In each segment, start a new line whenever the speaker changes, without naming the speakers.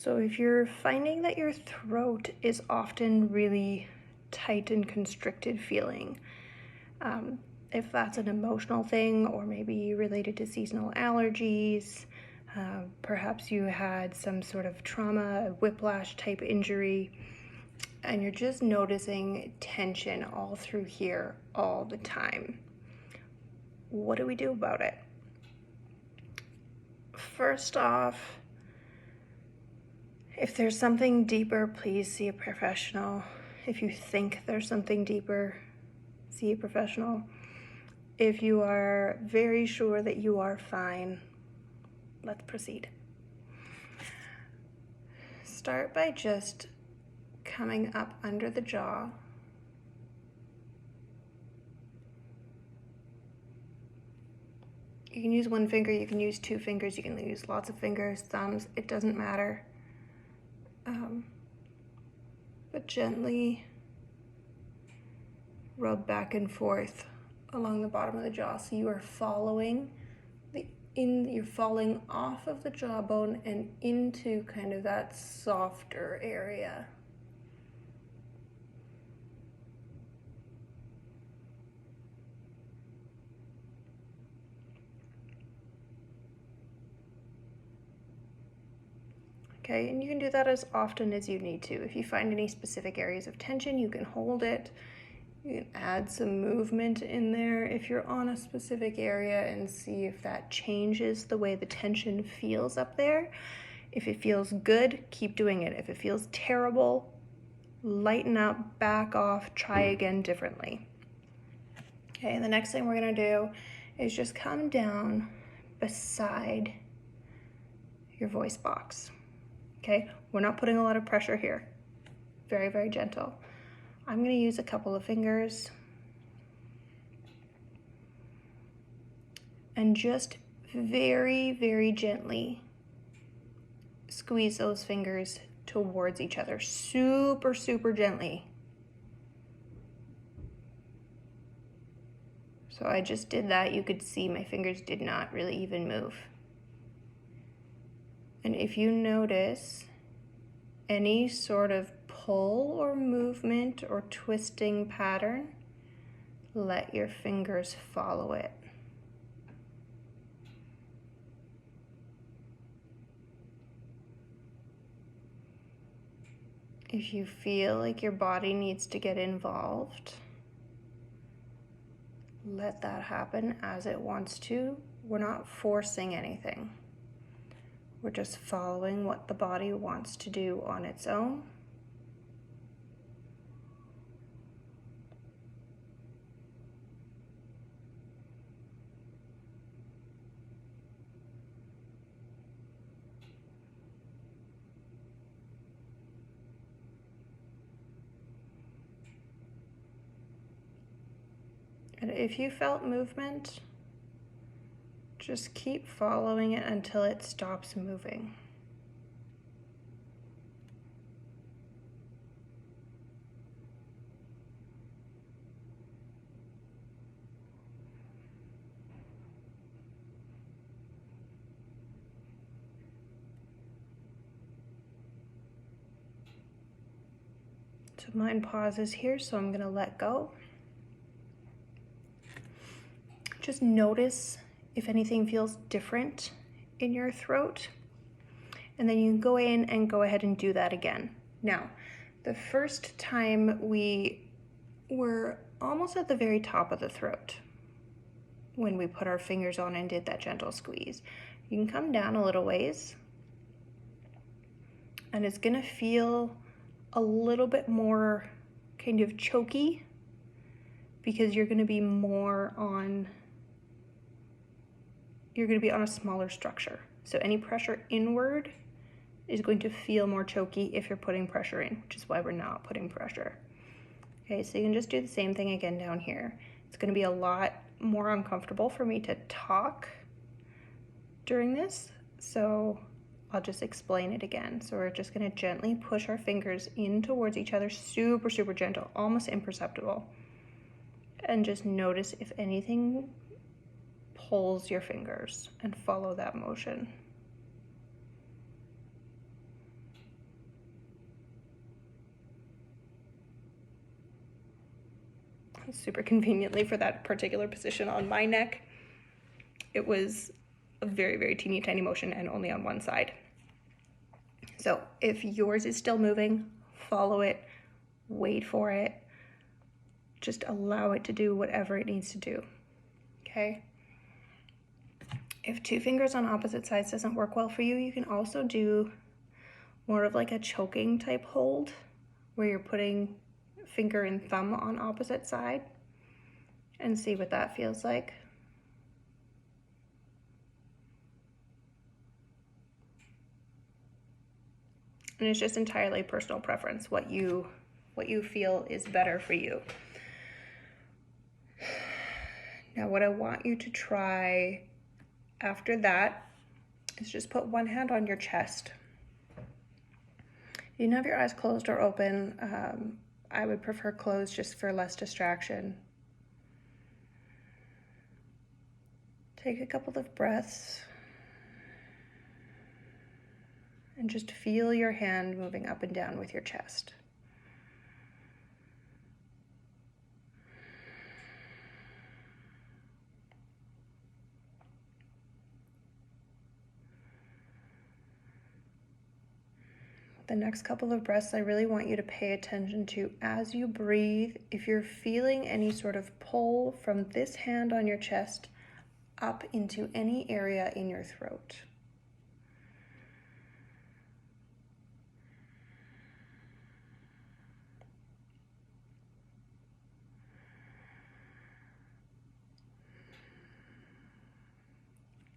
So if you're finding that your throat is often really tight and constricted feeling, if that's an emotional thing or maybe related to seasonal allergies, perhaps you had some sort of trauma, a whiplash type injury, and you're just noticing tension all through here all the time. What do we do about it? First off, if there's something deeper, please see a professional. If you think there's something deeper, see a professional. If you are very sure that you are fine, let's proceed. Start by just coming up under the jaw. You can use one finger, you can use two fingers, you can use lots of fingers, thumbs, it doesn't matter. But gently rub back and forth along the bottom of the jaw, so you are following you're falling off of the jawbone and into kind of that softer area. Okay, and you can do that as often as you need to. If you find any specific areas of tension, you can hold it. You can add some movement in there if you're on a specific area and see if that changes the way the tension feels up there. If it feels good, keep doing it. If it feels terrible, lighten up, back off, try again differently. Okay, and the next thing we're gonna do is just come down beside your voice box. Okay, we're not putting a lot of pressure here. Very, very gentle. I'm going to use a couple of fingers and just very, very gently squeeze those fingers towards each other. Super, super gently. So I just did that. You could see my fingers did not really even move. And if you notice any sort of pull or movement or twisting pattern, let your fingers follow it. If you feel like your body needs to get involved, let that happen as it wants to. We're not forcing anything. We're just following what the body wants to do on its own. And if you felt movement, just keep following it until it stops moving. So mine pauses here, so I'm going to let go. Just notice if anything feels different in your throat, and then you can go in and go ahead and do that again. Now, the first time we were almost at the very top of the throat when we put our fingers on and did that gentle squeeze. You can come down a little ways, and it's gonna feel a little bit more kind of choky because you're gonna be on a smaller structure. So any pressure inward is going to feel more choky if you're putting pressure in, which is why we're not putting pressure. Okay, so you can just do the same thing again down here. It's gonna be a lot more uncomfortable for me to talk during this, so I'll just explain it again. So we're just gonna gently push our fingers in towards each other, super, super gentle, almost imperceptible. And just notice if anything pulls your fingers and follow that motion. super conveniently for that particular position on my neck, it was a very, very teeny tiny motion and only on one side. So if yours is still moving, follow it, wait for it, just allow it to do whatever it needs to do, okay? If 2 fingers on opposite sides doesn't work well for you, you can also do more of like a choking type hold where you're putting finger and thumb on opposite side and see what that feels like. And it's just entirely personal preference, what you feel is better for you. Now what I want you to try after that is just put one hand on your chest. You can have your eyes closed or open. I would prefer closed just for less distraction. Take a couple of breaths and just feel your hand moving up and down with your chest. The next couple of breaths, I really want you to pay attention to as you breathe, if you're feeling any sort of pull from this hand on your chest up into any area in your throat.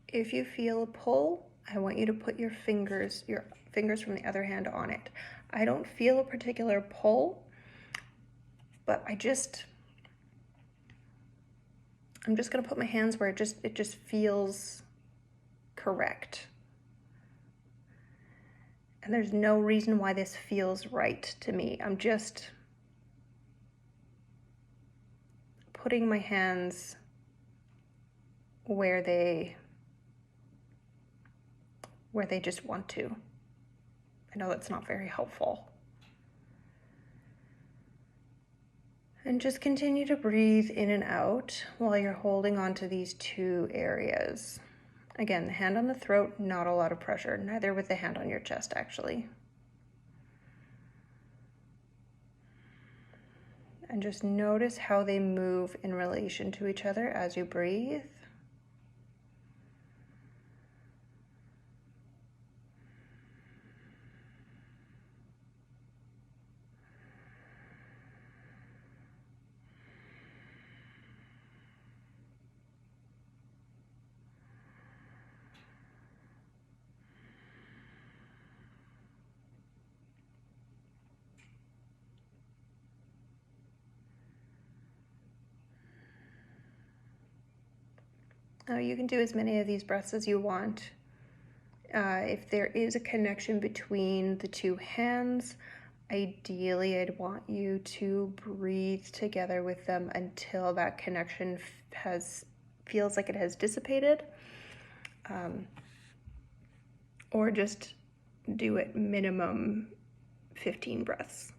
If you feel a pull, I want you to put your fingers from the other hand on it. I don't feel a particular pull, but I'm just gonna put my hands where it just feels correct. And there's no reason why this feels right to me. I'm just putting my hands where they just want to. I know that's not very helpful. And just continue to breathe in and out while you're holding on to these 2 areas. Again, the hand on the throat, not a lot of pressure, neither with the hand on your chest actually. And just notice how they move in relation to each other as you breathe. Now you can do as many of these breaths as you want. If there is a connection between the 2 hands, ideally I'd want you to breathe together with them until that connection feels like it has dissipated, or just do it minimum 15 breaths.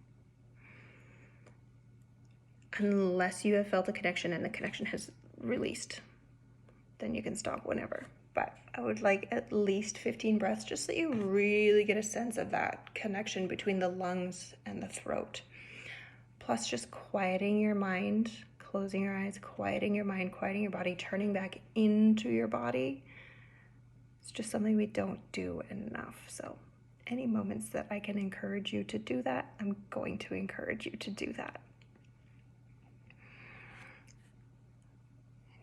Unless you have felt a connection and the connection has released, then you can stop whenever. But I would like at least 15 breaths just so you really get a sense of that connection between the lungs and the throat. Plus just quieting your mind, closing your eyes, quieting your mind, quieting your body, turning back into your body. It's just something we don't do enough. So any moments that I can encourage you to do that, I'm going to encourage you to do that.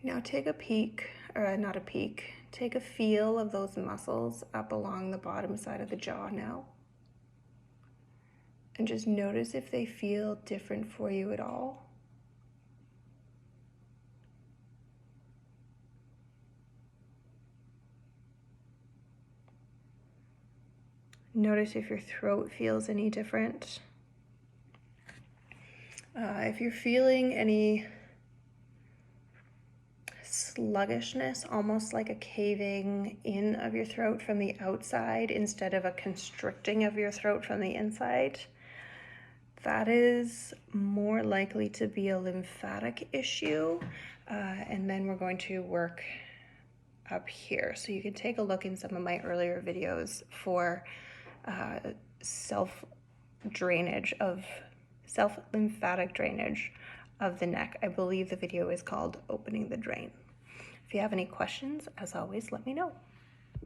Now take a peek, or not a peek, take a feel of those muscles up along the bottom side of the jaw now. And just notice if they feel different for you at all. Notice if your throat feels any different. If you're feeling any sluggishness, almost like a caving in of your throat from the outside instead of a constricting of your throat from the inside, that is more likely to be a lymphatic issue. And then we're going to work up here. So you can take a look in some of my earlier videos for self-lymphatic drainage of the neck. I believe the video is called Opening the Drain. If you have any questions, as always, let me know.